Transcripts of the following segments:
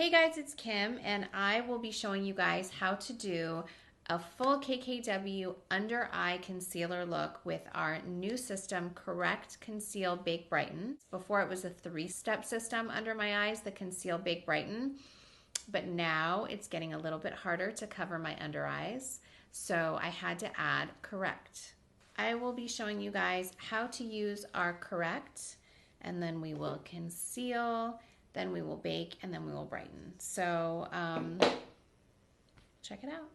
Hey guys, it's Kim, and I will be showing you guys how to do a full KKW under eye concealer look with our new system, Correct, Conceal, Bake, Brighten. Before it was a 3-step system under my eyes, the Conceal, Bake, Brighten, but now it's getting a little bit harder to cover my under eyes, so I had to add Correct. I will be showing you guys how to use our Correct, and then we will conceal, then we will bake, and then we will brighten. So check it out.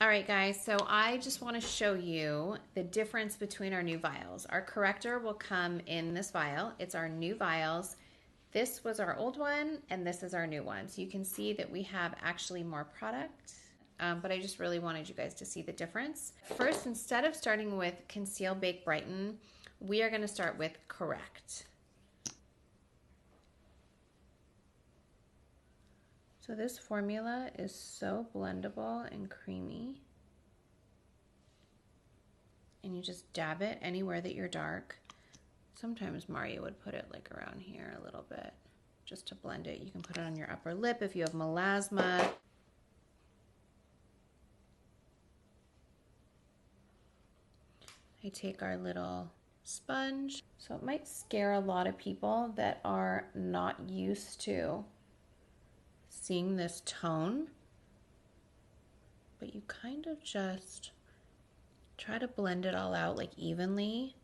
All right, guys, so I just want to show you the difference between our new vials. Our corrector will come in this vial. It's our new vials. This was our old one, and this is our new one. So you can see that we have actually more product, but I just really wanted you guys to see the difference. First, instead of starting with Conceal, Bake, Brighten, we are going to start with Correct. So this formula is so blendable and creamy. And you just dab it anywhere that you're dark. Sometimes Mario would put it like around here a little bit just to blend it. You can put it on your upper lip if you have melasma. I take our little sponge. So it might scare a lot of people that are not used to seeing this tone, but you kind of just try to blend it all out like evenly,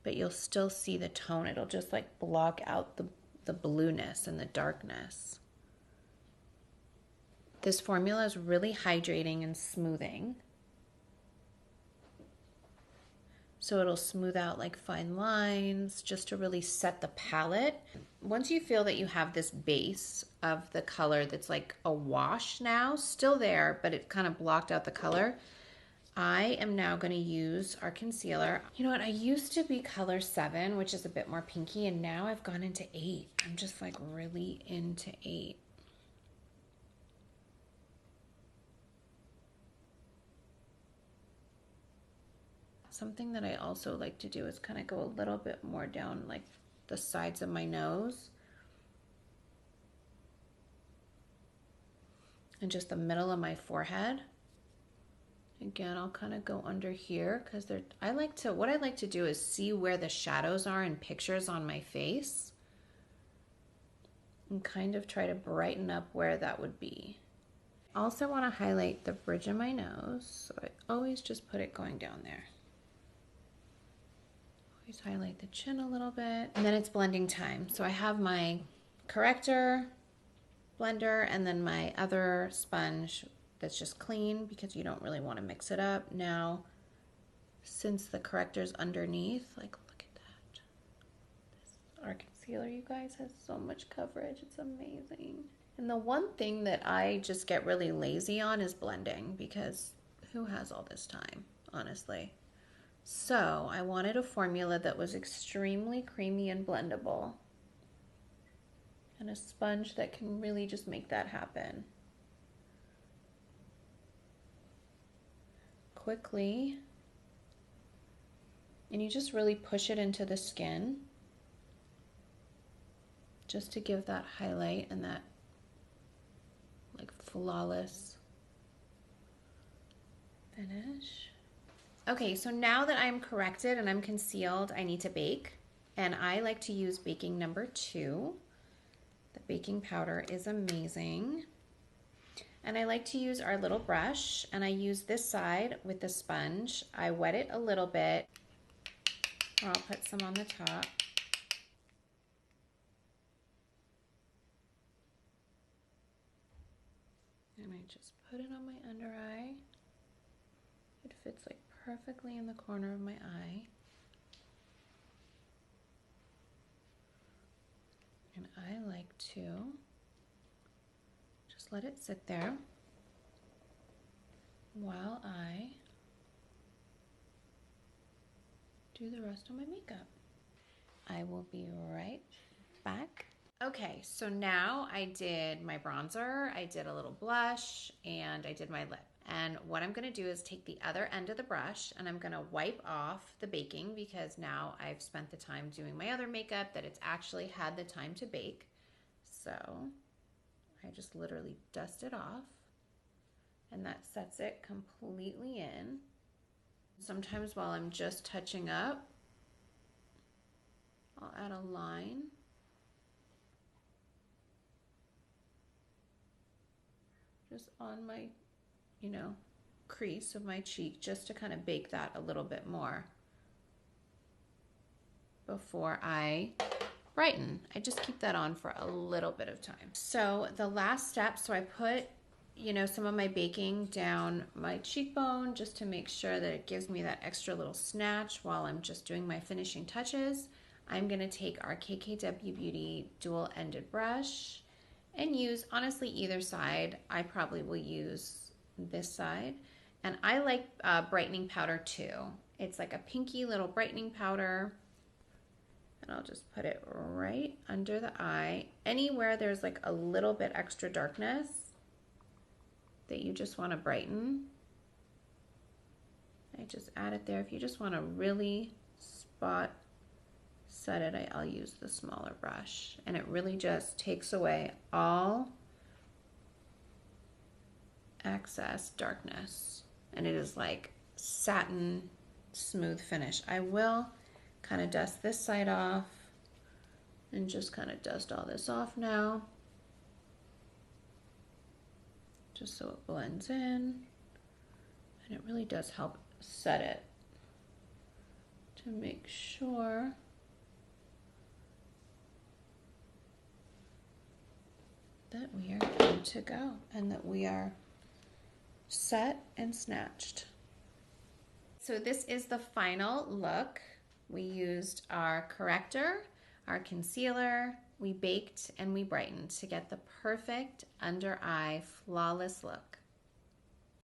but you'll still see the tone. It'll just like block out the blueness and the darkness. This formula is really hydrating and smoothing. So it'll smooth out like fine lines just to really set the palette. Once you feel that you have this base of the color that's like a wash now, still there, but it kind of blocked out the color, I am now going to use our concealer. You know what? I used to be color 7, which is a bit more pinky, and now I've gone into 8. I'm just like really into 8. Something that I also like to do is kind of go a little bit more down like the sides of my nose and just the middle of my forehead. Again, I'll kind of go under here because what I like to do is see where the shadows are in pictures on my face and kind of try to brighten up where that would be. I also want to highlight the bridge of my nose, so I always just put it going down there. Always highlight the chin a little bit, and then it's blending time. So I have my corrector, blender, and then my other sponge that's just clean because you don't really want to mix it up. Now, since the corrector's underneath, like look at that. Our concealer, you guys, has so much coverage. It's amazing. And the one thing that I just get really lazy on is blending because who has all this time, honestly? So I wanted a formula that was extremely creamy and blendable, and a sponge that can really just make that happen. Quickly, and you just really push it into the skin just to give that highlight and that like flawless finish. Okay, so now that I'm corrected and I'm concealed, I need to bake, and I like to use baking number 2. The baking powder is amazing. And I like to use our little brush, and I use this side with the sponge. I wet it a little bit, or I'll put some on the top. And I just put it on my under eye. It fits like perfectly in the corner of my eye. And I like to just let it sit there while I do the rest of my makeup. I will be right back. Okay, so now I did my bronzer, I did a little blush, and I did my lip. And what I'm going to do is take the other end of the brush and I'm going to wipe off the baking because now I've spent the time doing my other makeup that it's actually had the time to bake. So just literally dust it off, and that sets it completely in. Sometimes while I'm just touching up, I'll add a line. Just on my, crease of my cheek, just to kind of bake that a little bit more before I brighten. I just keep that on for a little bit of time. So the last step, so I put, some of my baking down my cheekbone just to make sure that it gives me that extra little snatch while I'm just doing my finishing touches. I'm gonna take our KKW Beauty dual-ended brush and use, honestly, either side. I probably will use this side. And I like brightening powder too. It's like a pinky little brightening powder. And I'll just put it right under the eye. Anywhere there's like a little bit extra darkness that you just want to brighten, I just add it there. If you just want to really spot set it, I'll use the smaller brush. And it really just takes away all excess darkness. And it is like satin smooth finish. I will kind of dust this side off and just kind of dust all this off now, just so it blends in. And it really does help set it to make sure that we are good to go and that we are set and snatched. So this is the final look. We used our corrector, our concealer, we baked and we brightened to get the perfect under eye flawless look.